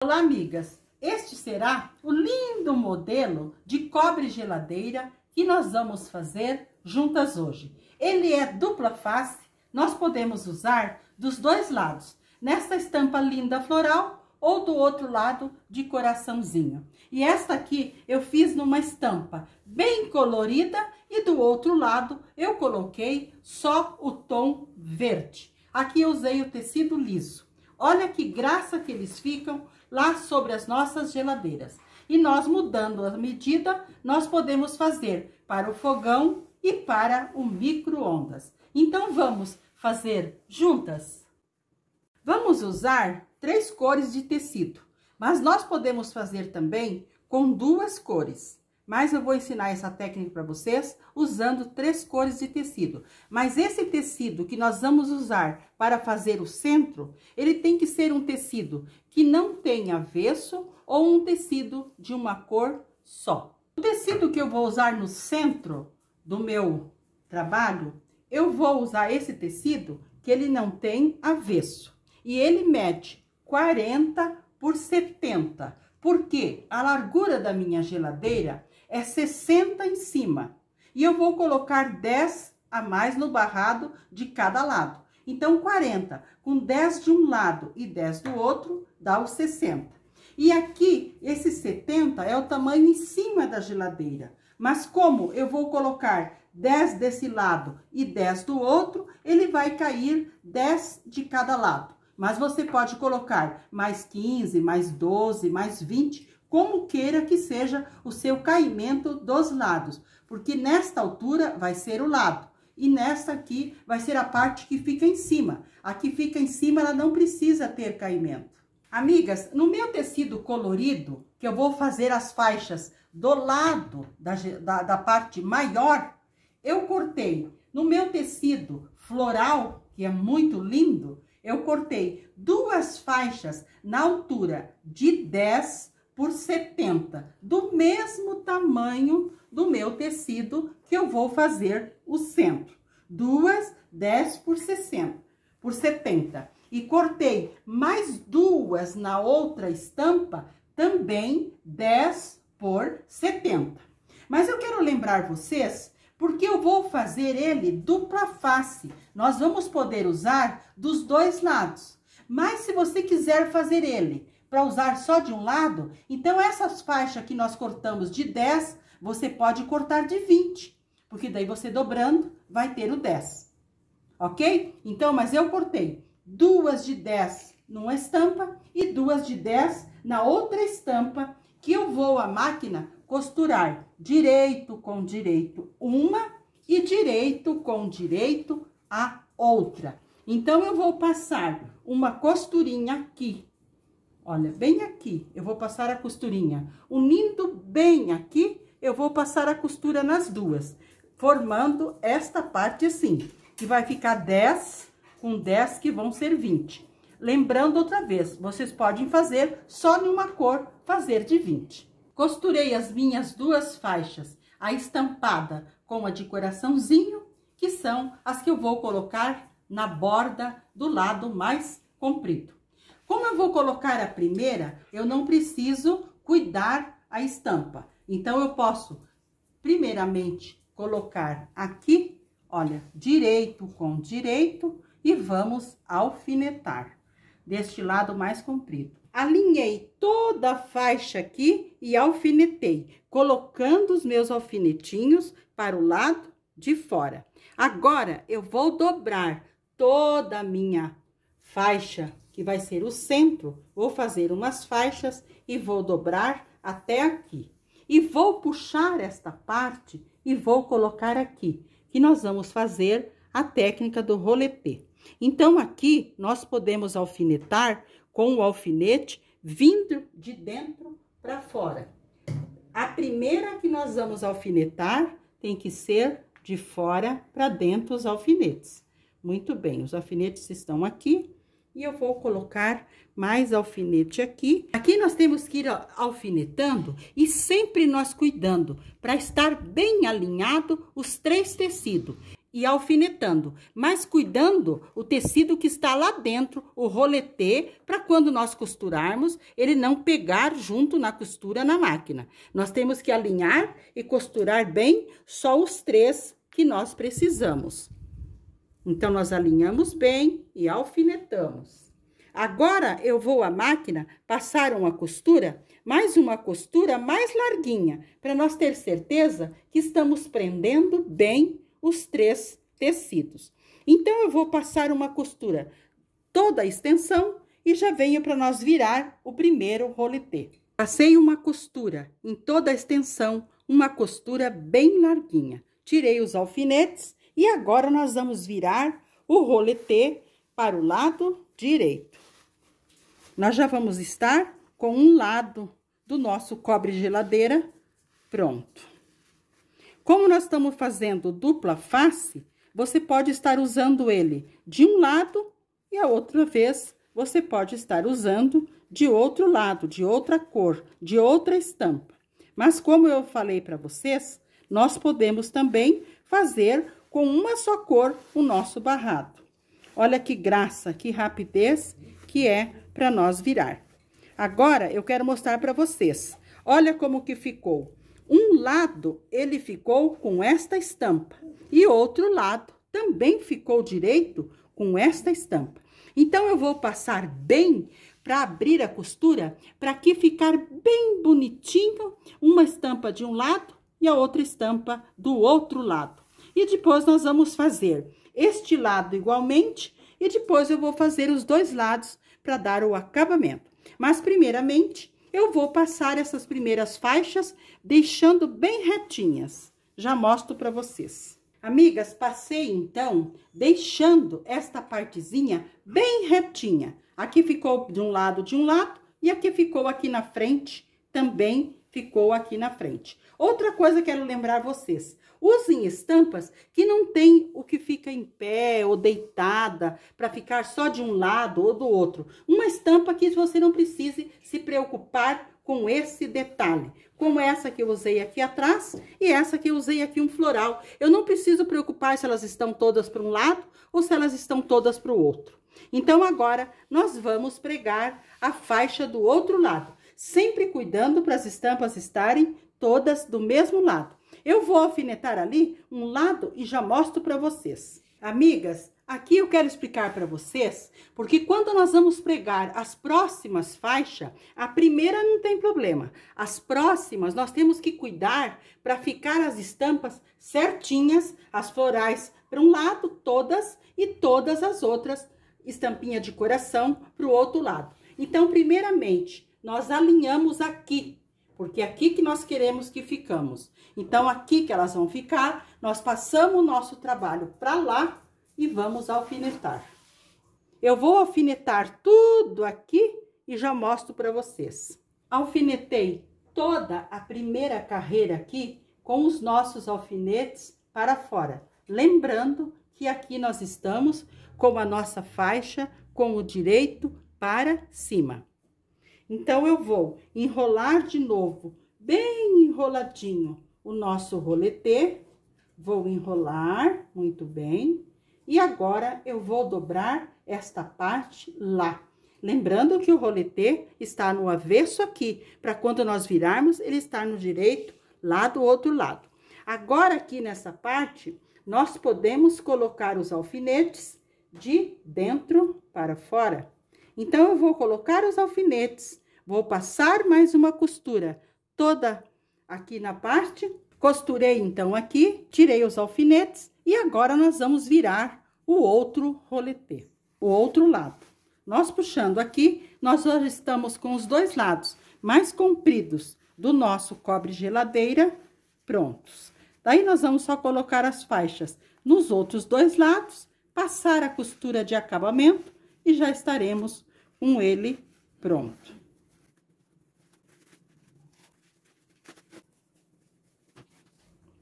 Olá, amigas! Este será o lindo modelo de cobre geladeira que nós vamos fazer juntas hoje. Ele é dupla face, nós podemos usar dos dois lados, nesta estampa linda floral ou do outro lado de coraçãozinho. E esta aqui eu fiz numa estampa bem colorida e do outro lado eu coloquei só o tom verde. Aqui eu usei o tecido liso. Olha que graça que eles ficam lá sobre as nossas geladeiras. E nós, mudando a medida, nós podemos fazer para o fogão e para o micro-ondas. Então, vamos fazer juntas? Vamos usar 3 cores de tecido, mas nós podemos fazer também com 2 cores. Mas eu vou ensinar essa técnica para vocês usando 3 cores de tecido. Mas esse tecido que nós vamos usar para fazer o centro, ele tem que ser um tecido que não tenha avesso ou um tecido de uma cor só. O tecido que eu vou usar no centro do meu trabalho, eu vou usar esse tecido que ele não tem avesso. E ele mede 40 por 70, porque a largura da minha geladeira é 60 em cima. E eu vou colocar 10 a mais no barrado de cada lado. Então, 40 com 10 de um lado e 10 do outro, dá os 60. E aqui, esse 70 é o tamanho em cima da geladeira. Mas como eu vou colocar 10 desse lado e 10 do outro, ele vai cair 10 de cada lado. Mas você pode colocar mais 15, mais 12, mais 20, como queira que seja o seu caimento dos lados. Porque nesta altura vai ser o lado. E nesta aqui vai ser a parte que fica em cima. A que fica em cima, ela não precisa ter caimento. Amigas, no meu tecido colorido, que eu vou fazer as faixas do lado da parte maior, eu cortei no meu tecido floral, que é muito lindo, eu cortei 2 faixas na altura de 10 por 70, do mesmo tamanho do meu tecido que eu vou fazer o centro. 2, 10 por 60, por 70. E cortei mais 2 na outra estampa, também 10 por 70. Mas eu quero lembrar vocês, porque eu vou fazer ele dupla face. Nós vamos poder usar dos dois lados. Mas se você quiser fazer ele para usar só de um lado, então essas faixas que nós cortamos de 10, você pode cortar de 20. Porque daí você dobrando, vai ter o 10. Ok? Então, mas eu cortei 2 de 10 numa estampa e 2 de 10 na outra estampa, que eu vou à máquina costurar direito com direito uma e direito com direito a outra. Então, eu vou passar uma costurinha aqui. Olha, bem aqui, eu vou passar a costurinha. Unindo bem aqui, eu vou passar a costura nas duas, formando esta parte assim, que vai ficar 10 com 10 que vão ser 20. Lembrando outra vez, vocês podem fazer só numa cor, fazer de 20. Costurei as minhas 2 faixas, a estampada com a de coraçãozinho, que são as que eu vou colocar na borda do lado mais comprido. Como eu vou colocar a primeira, eu não preciso cuidar a estampa. Então, eu posso, primeiramente, colocar aqui, olha, direito com direito e vamos alfinetar deste lado mais comprido. Alinhei toda a faixa aqui e alfinetei, colocando os meus alfinetinhos para o lado de fora. Agora, eu vou dobrar toda a minha faixa, que vai ser o centro, vou fazer umas faixas e vou dobrar até aqui. E vou puxar esta parte e vou colocar aqui, que nós vamos fazer a técnica do roletê. Então, aqui, nós podemos alfinetar com o alfinete vindo de dentro para fora. A primeira que nós vamos alfinetar tem que ser de fora para dentro os alfinetes. Muito bem, os alfinetes estão aqui. E eu vou colocar mais alfinete aqui. Aqui nós temos que ir alfinetando e sempre nós cuidando para estar bem alinhado os 3 tecidos. e alfinetando, mas cuidando o tecido que está lá dentro, o roletê, para quando nós costurarmos, ele não pegar junto na costura na máquina. Nós temos que alinhar e costurar bem só os 3 que nós precisamos. Então, nós alinhamos bem e alfinetamos. Agora, eu vou à máquina passar uma costura mais larguinha, para nós ter certeza que estamos prendendo bem os 3 tecidos. Então, eu vou passar uma costura toda a extensão e já venho para nós virar o primeiro roletê. Passei uma costura em toda a extensão, uma costura bem larguinha. Tirei os alfinetes e agora nós vamos virar o roletê para o lado direito. Nós já vamos estar com um lado do nosso cobre geladeira pronto. Como nós estamos fazendo dupla face, você pode estar usando ele de um lado e a outra vez você pode estar usando de outro lado, de outra cor, de outra estampa. Mas como eu falei para vocês, nós podemos também fazer com uma só cor o nosso barrado. Olha que graça, que rapidez que é para nós virar. Agora, eu quero mostrar para vocês. Olha como que ficou. Um lado, ele ficou com esta estampa. E outro lado também ficou direito com esta estampa. Então, eu vou passar bem para abrir a costura, para que ficar bem bonitinho, uma estampa de um lado e a outra estampa do outro lado. E depois, nós vamos fazer este lado igualmente, e depois eu vou fazer os 2 lados para dar o acabamento. Mas, primeiramente, eu vou passar essas primeiras faixas, deixando bem retinhas. Já mostro para vocês. Amigas, passei, então, deixando esta partezinha bem retinha. Aqui ficou de um lado, e aqui ficou aqui na frente, também ficou aqui na frente. Outra coisa que quero lembrar vocês. Usem estampas que não tem o que fica em pé ou deitada, para ficar só de um lado ou do outro. Uma estampa que você não precise se preocupar com esse detalhe. Como essa que eu usei aqui atrás e essa que eu usei aqui um floral. Eu não preciso preocupar se elas estão todas para um lado ou se elas estão todas para o outro. Então, agora, nós vamos pregar a faixa do outro lado. Sempre cuidando para as estampas estarem todas do mesmo lado. Eu vou alfinetar ali um lado e já mostro para vocês. Amigas, aqui eu quero explicar para vocês, porque quando nós vamos pregar as próximas faixas, a primeira não tem problema. As próximas nós temos que cuidar para ficar as estampas certinhas, as florais para um lado, todas, e todas as outras estampinha de coração para o outro lado. Então, primeiramente, nós alinhamos aqui, porque é aqui que nós queremos que ficamos. Então, aqui que elas vão ficar, nós passamos o nosso trabalho para lá e vamos alfinetar. Eu vou alfinetar tudo aqui e já mostro para vocês. Alfinetei toda a primeira carreira aqui com os nossos alfinetes para fora. Lembrando que aqui nós estamos com a nossa faixa com o direito para cima. Então, eu vou enrolar de novo, bem enroladinho, o nosso roletê. Vou enrolar muito bem. E agora, eu vou dobrar esta parte lá. Lembrando que o roletê está no avesso aqui, para quando nós virarmos, ele está no direito, lá do outro lado. Agora, aqui nessa parte, nós podemos colocar os alfinetes de dentro para fora. Então, eu vou colocar os alfinetes, vou passar mais uma costura toda aqui na parte, costurei então aqui, tirei os alfinetes e agora nós vamos virar o outro roletê, o outro lado. Nós puxando aqui, nós já estamos com os 2 lados mais compridos do nosso cobre geladeira prontos. Daí, nós vamos só colocar as faixas nos outros 2 lados, passar a costura de acabamento e já estaremos com ele pronto.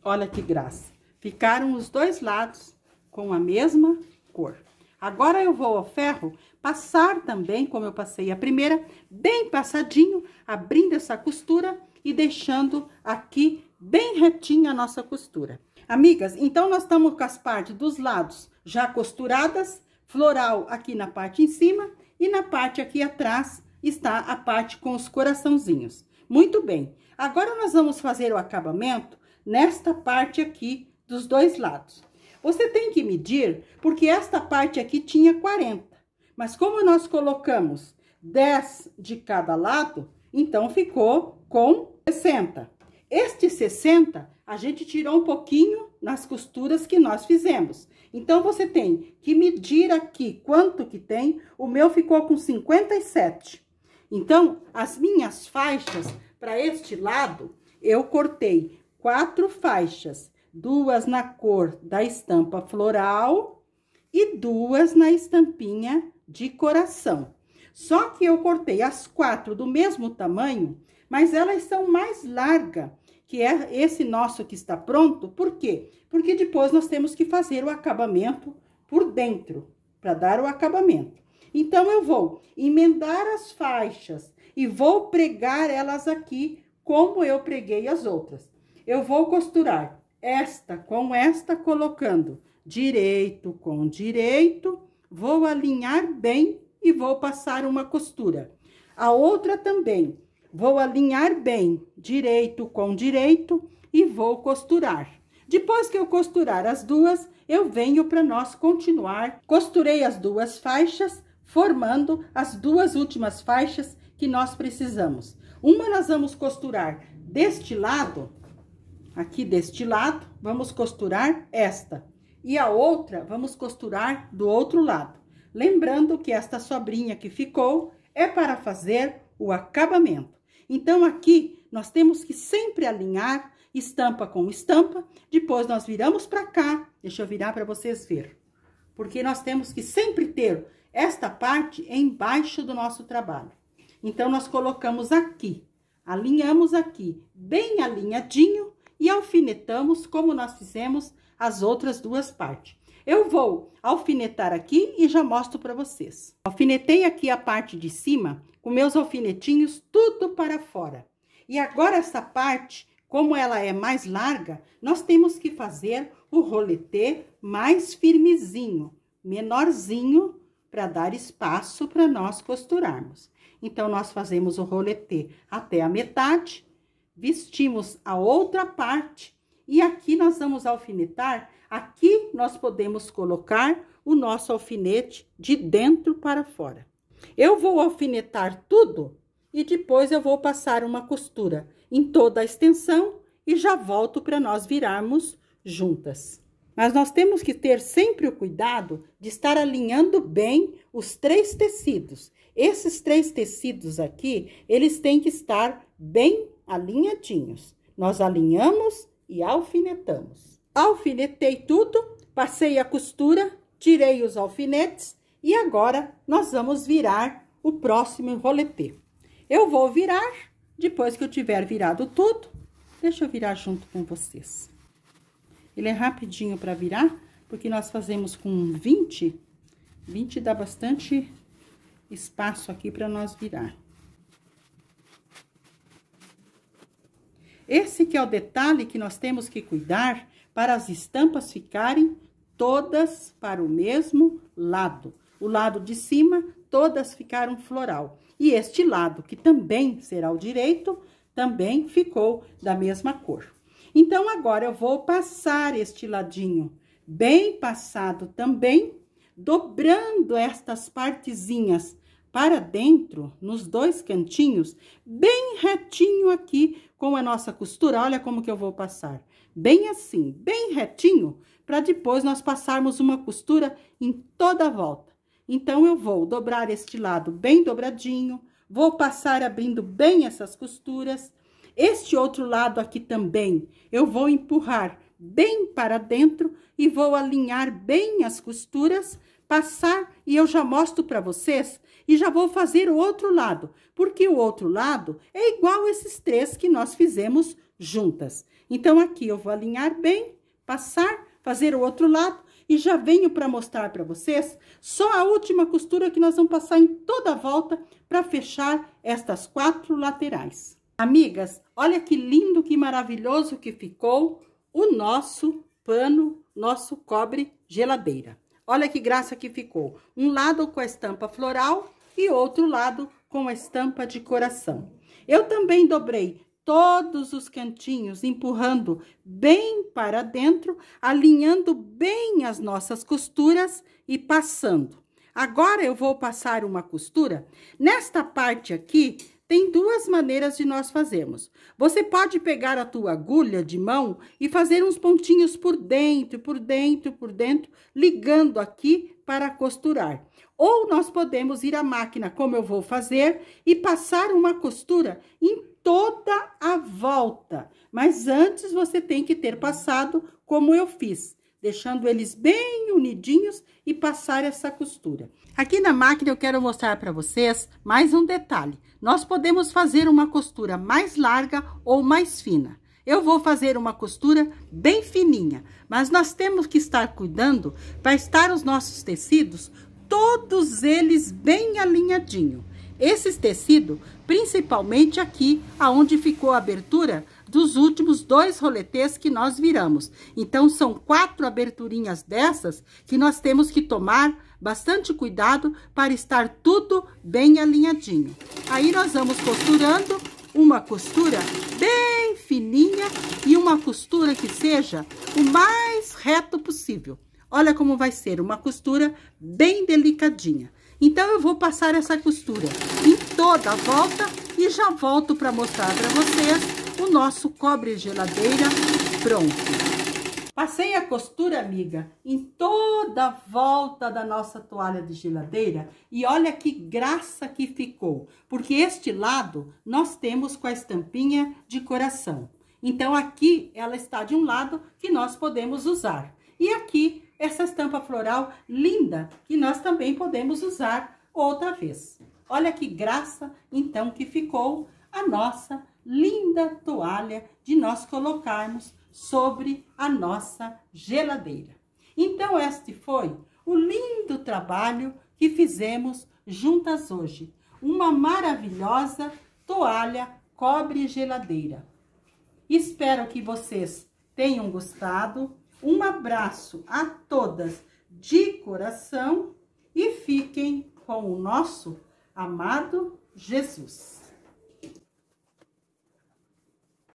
Olha que graça. Ficaram os 2 lados com a mesma cor. Agora, eu vou ao ferro passar também, como eu passei a primeira, bem passadinho, abrindo essa costura e deixando aqui bem retinha a nossa costura. Amigas, então nós estamos com as partes dos lados já costuradas, floral aqui na parte em cima e na parte aqui atrás está a parte com os coraçãozinhos. Muito bem, agora nós vamos fazer o acabamento nesta parte aqui dos dois lados. Você tem que medir, porque esta parte aqui tinha 40, mas como nós colocamos 10 de cada lado, então ficou com 60. Este 60, a gente tirou um pouquinho nas costuras que nós fizemos. Então, você tem que medir aqui quanto que tem. O meu ficou com 57. Então, as minhas faixas para este lado, eu cortei 4 faixas. 2 na cor da estampa floral e 2 na estampinha de coração. Só que eu cortei as 4 do mesmo tamanho, mas elas são mais largas, que é esse nosso que está pronto. Por quê? Porque depois nós temos que fazer o acabamento por dentro, para dar o acabamento. Então, eu vou emendar as faixas e vou pregar elas aqui, como eu preguei as outras. Eu vou costurar esta com esta, colocando direito com direito, vou alinhar bem e vou passar uma costura. A outra também, vou alinhar bem, direito com direito, e vou costurar. Depois que eu costurar as duas, eu venho para nós continuar. Costurei as 2 faixas, formando as 2 últimas faixas que nós precisamos. Uma nós vamos costurar deste lado, aqui deste lado, vamos costurar esta. E a outra, vamos costurar do outro lado. Lembrando que esta sobrinha que ficou é para fazer o acabamento. Então, aqui, nós temos que sempre alinhar estampa com estampa. Depois, nós viramos para cá. Deixa eu virar para vocês verem. Porque nós temos que sempre ter esta parte embaixo do nosso trabalho. Então, nós colocamos aqui, alinhamos aqui, bem alinhadinho, e alfinetamos como nós fizemos as outras 2 partes. Eu vou alfinetar aqui e já mostro para vocês. Alfinetei aqui a parte de cima com meus alfinetinhos tudo para fora. E agora essa parte, como ela é mais larga, nós temos que fazer o roletê mais firmezinho, menorzinho, para dar espaço para nós costurarmos. Então, nós fazemos o roletê até a metade, vestimos a outra parte e aqui nós vamos alfinetar. Aqui nós podemos colocar o nosso alfinete de dentro para fora. Eu vou alfinetar tudo e depois eu vou passar uma costura em toda a extensão e já volto para nós virarmos juntas. Mas nós temos que ter sempre o cuidado de estar alinhando bem os 3 tecidos. Esses 3 tecidos aqui, eles têm que estar bem alinhadinhos. Nós alinhamos e alfinetamos. Alfinetei tudo, passei a costura, tirei os alfinetes e agora nós vamos virar o próximo roletê. Eu vou virar, depois que eu tiver virado tudo, deixa eu virar junto com vocês. Ele é rapidinho para virar, porque nós fazemos com 20 dá bastante espaço aqui para nós virar. Esse que é o detalhe que nós temos que cuidar para as estampas ficarem todas para o mesmo lado. O lado de cima, todas ficaram floral. E este lado, que também será o direito, também ficou da mesma cor. Então, agora eu vou passar este ladinho bem passado também, dobrando estas partezinhas para dentro, nos 2 cantinhos, bem retinho aqui com a nossa costura. Olha como que eu vou passar. Bem assim, bem retinho, para depois nós passarmos uma costura em toda a volta. Então, eu vou dobrar este lado bem dobradinho, vou passar abrindo bem essas costuras. Este outro lado aqui também, eu vou empurrar bem para dentro e vou alinhar bem as costuras, passar e eu já mostro para vocês e já vou fazer o outro lado, porque o outro lado é igual esses 3 que nós fizemos juntas. Então, aqui eu vou alinhar bem, passar, fazer o outro lado e já venho para mostrar para vocês só a última costura que nós vamos passar em toda a volta para fechar estas 4 laterais. Amigas, olha que lindo, que maravilhoso que ficou o nosso pano, nosso cobre geladeira. Olha que graça que ficou. Um lado com a estampa floral e outro lado com a estampa de coração. Eu também dobrei todos os cantinhos, empurrando bem para dentro, alinhando bem as nossas costuras e passando. Agora eu vou passar uma costura. Nesta parte aqui, tem duas maneiras de nós fazermos. Você pode pegar a tua agulha de mão e fazer uns pontinhos por dentro, por dentro, por dentro, ligando aqui para costurar. Ou nós podemos ir à máquina, como eu vou fazer, e passar uma costura em toda a volta. Mas antes você tem que ter passado como eu fiz, deixando eles bem unidinhos e passar essa costura. Aqui na máquina eu quero mostrar para vocês mais um detalhe. Nós podemos fazer uma costura mais larga ou mais fina. Eu vou fazer uma costura bem fininha, mas nós temos que estar cuidando para estar os nossos tecidos, todos eles bem alinhadinho. Esses tecidos, principalmente aqui, aonde ficou a abertura dos últimos 2 roletês que nós viramos. Então, são 4 aberturinhas dessas que nós temos que tomar bastante cuidado para estar tudo bem alinhadinho. Aí, nós vamos costurando uma costura bem fininha e uma costura que seja o mais reto possível. Olha como vai ser uma costura bem delicadinha. Então, eu vou passar essa costura em toda a volta e já volto para mostrar para vocês o nosso cobre geladeira pronto. Passei a costura, amiga, em toda a volta da nossa toalha de geladeira e olha que graça que ficou, porque este lado nós temos com a estampinha de coração. Então, aqui ela está de um lado que nós podemos usar. E aqui, essa estampa floral linda, que nós também podemos usar outra vez. Olha que graça, então, que ficou a nossa linda toalha de nós colocarmos sobre a nossa geladeira. Então, este foi o lindo trabalho que fizemos juntas hoje. Uma maravilhosa toalha cobre geladeira. Espero que vocês tenham gostado. Um abraço a todas de coração e fiquem com o nosso amado Jesus.